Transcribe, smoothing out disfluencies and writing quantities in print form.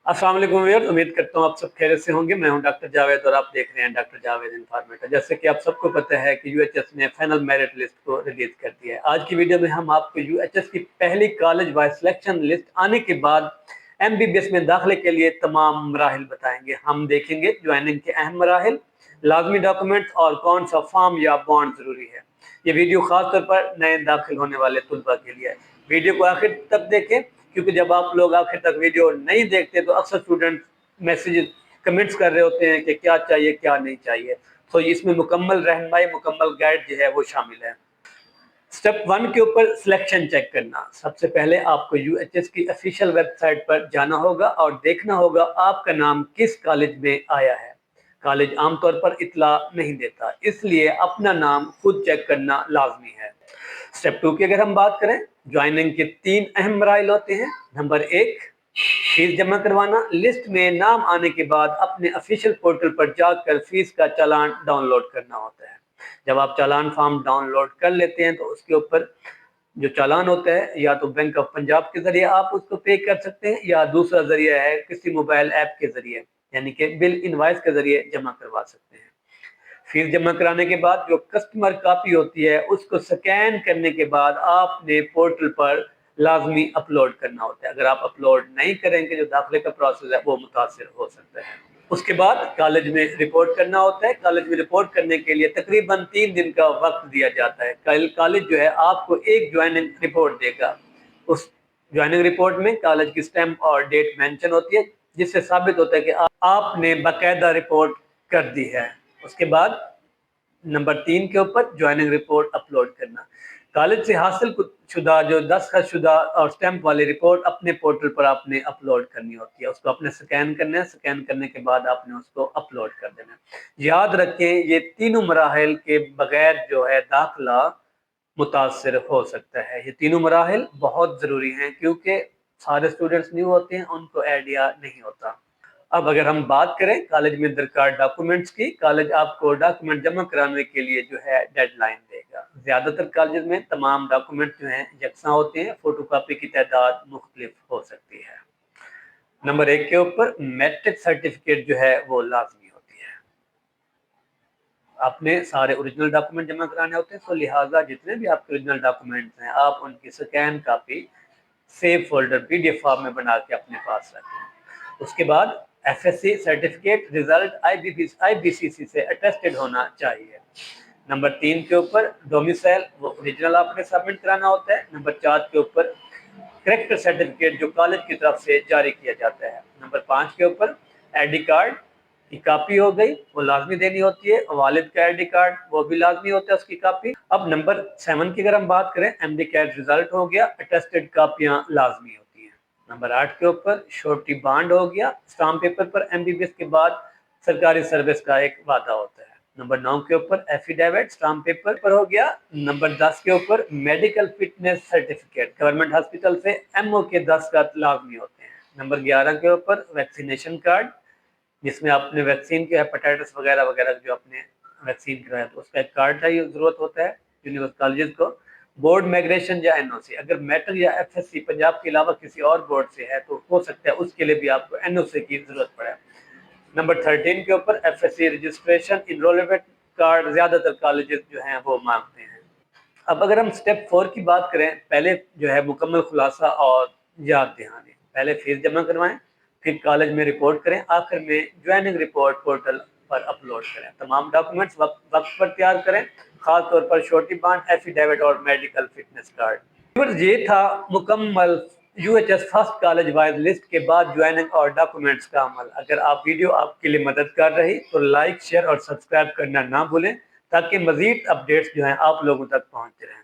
अस्सलाम वालेकुम व्यूअर्स, उम्मीद करता हूँ आप सब खैरियत से होंगे। मैं हूं डॉक्टर जावेद और आप देख रहे हैं डॉक्टर जावेद इन्फॉर्मेटर। जैसे कि आप सबको पता है कि यूएचएस ने फाइनल मेरिट लिस्ट को रिलीज कर दिया है। आज की वीडियो में हम आपको यूएचएस की पहली कॉलेज वाइज सिलेक्शन लिस्ट आने के बाद एमबीबीएस में दाखिले के लिए तमाम मराहिल बताएंगे। हम देखेंगे ज्वाइनिंग के अहम मराहिल, लाजमी डॉक्यूमेंट्स और कौन सा फॉर्म या बॉन्ड जरूरी है। ये वीडियो खासतौर पर नए दाखिल होने वाले तुलबा के लिए है। वीडियो को आखिर तक देखें, क्योंकि जब आप लोग आखिर तक वीडियो नहीं देखते तो अक्सर स्टूडेंट मैसेज कमेंट्स कर रहे होते हैं कि क्या चाहिए क्या नहीं चाहिए। तो इसमें मुकम्मल रहनुमाई, मुकम्मल गाइड जो है वो शामिल है। स्टेप 1 के ऊपर सिलेक्शन चेक करना। सबसे पहले आपको यूएचएस की ऑफिशियल वेबसाइट पर जाना होगा और देखना होगा आपका नाम किस कॉलेज में आया है। कॉलेज आमतौर पर इतला नहीं देता, इसलिए अपना नाम खुद चेक करना लाजमी है। स्टेप 2 की अगर हम बात करें, ज्वाइनिंग के 3 अहम मराइल होते हैं। नंबर 1, फीस जमा करवाना। लिस्ट में नाम आने के बाद अपने ऑफिशियल पोर्टल पर जाकर फीस का चालान डाउनलोड करना होता है। जब आप चालान फॉर्म डाउनलोड कर लेते हैं तो उसके ऊपर जो चालान होता है, या तो बैंक ऑफ पंजाब के जरिए आप उसको पे कर सकते हैं, या दूसरा जरिया है किसी मोबाइल ऐप के जरिए, यानी कि बिल इनवाइस के जरिए जमा करवा सकते हैं। फीस जमा कराने के बाद जो कस्टमर कॉपी होती है उसको स्कैन करने के बाद आपने पोर्टल पर लाजमी अपलोड करना होता है। अगर आप अपलोड नहीं करेंगे, जो दाखिले का प्रोसेस है वो मुतासिर हो सकता है। उसके बाद कॉलेज में रिपोर्ट करना होता है। कॉलेज में रिपोर्ट करने के लिए तकरीबन 3 दिन का वक्त दिया जाता है। कल कॉलेज जो है आपको एक ज्वाइनिंग रिपोर्ट देगा। उस ज्वाइनिंग रिपोर्ट में कॉलेज की स्टैम्प और डेट मेंशन होती है, जिससे साबित होता है कि आपने बाकायदा रिपोर्ट कर दी है। उसके बाद नंबर 3 के ऊपर ज्वाइनिंग रिपोर्ट अपलोड करना। कॉलेज से हासिल शुदा जो दस्तखत शुदा और स्टैंप वाली रिपोर्ट अपने पोर्टल पर आपने अपलोड करनी होती है। उसको आपने स्कैन करना है। स्कैन करने के बाद आपने उसको अपलोड कर देना है। याद रखें, ये तीनों मराहिल के बगैर जो है दाखिला मुतासर हो सकता है। ये तीनों मराहिल बहुत ज़रूरी हैं, क्योंकि सारे स्टूडेंट्स न्यू होते हैं, उनको आइडिया नहीं होता। अब अगर हम बात करें कॉलेज में दरकार डॉक्यूमेंट्स की, कॉलेज आपको डॉक्यूमेंट जमा कराने के लिए जो है डेडलाइन देगा। ज़्यादातर कॉलेज में तमाम डॉक्यूमेंट जो हैं यकसा होते हैं, फोटोकॉपी की तादाद मुख्तलिफ हो सकती है। नंबर 1 के ऊपर मैट्रिक सर्टिफिकेट जो है वो लाजमी होती है। आपने सारे ओरिजिनल डॉक्यूमेंट जमा कराने होते हैं, तो लिहाजा जितने भी आपके ओरिजिनल डॉक्यूमेंट्स हैं आप उनकी scan copy save folder PDF form में बना के अपने पास रखें। उसके बाद एफएससी सर्टिफिकेट रिजल्ट आईबीसीसी से अटेस्टेड होना चाहिए। नंबर 3 के ऊपर डोमिसाइल वो ओरिजिनल आपने सबमिट कराना होता है। नंबर 4 के ऊपर करेक्टर सर्टिफिकेट जो कॉलेज की तरफ से जारी किया जाता है। नंबर 5 के ऊपर आईडी कार्ड की कॉपी हो गई, वो लाजमी देनी होती है। वालिद का आईडी कार्ड वो भी लाजमी होता है, उसकी कॉपी। अब नंबर 7 की अगर हम बात करें, एमडी कैट रिजल्ट हो गया, अटेस्टेड कॉपियां लाजमी होती हैं। नंबर 8 के ऊपर श्योरिटी बॉन्ड हो गया। स्टाम्प पेपर पर एमबीबीएस के बाद सरकारी सर्विस का एक वादा होता है। नंबर 9 के ऊपर एफिडेविट स्टाम्प पेपर पर हो गया। नंबर 10 के ऊपर medical fitness certificate, government hospital से एमओ के दस्तखत लाजमी होते हैं। नंबर 11 के ऊपर वैक्सीनेशन कार्ड, जिसमें आपने वैक्सीन की हेपेटाइटिस वगैरह वगैरह जो आपने वैक्सीन कराया तो उसका एक कार्ड चाहिए, जरूरत होता है यूनिवर्सिटी कॉलेज को। बोर्ड माइग्रेशन या एनओसी, अगर मैट्रिक या एफएससी पंजाब के अलावा किसी और बोर्ड से है तो हो सकता है उसके लिए भी आपको एनओसी की जरूरत पड़े। नंबर 13 के ऊपर एफएससी रजिस्ट्रेशन इनरोलमेंट कार्ड ज्यादातर कॉलेजेस जो हैं वो मांगते हैं। अब अगर हम स्टेप 4 की बात करें, पहले जो है मुकम्मल खुलासा और याद दहानी। पहले फीस जमा करवाएं, फिर कॉलेज में रिपोर्ट करें, आखिर में ज्वाइनिंग रिपोर्ट पोर्टल पर अपलोड करें। तमाम डॉक्यूमेंट्स वक्त पर तैयार करें, खास तौर पर श्योरिटी बॉन्ड, एफिडेविट और मेडिकल फिटनेस कार्ड। ये था मुकम्मल UHS first college wise list के बाद ज्वाइनिंग और डॉक्यूमेंट्स का अमल। अगर आप वीडियो आपके लिए मददगार रही तो लाइक, शेयर और सब्सक्राइब करना ना भूलें, ताकि मजीद अपडेट्स जो हैं आप लोगों तक पहुंचते रहें।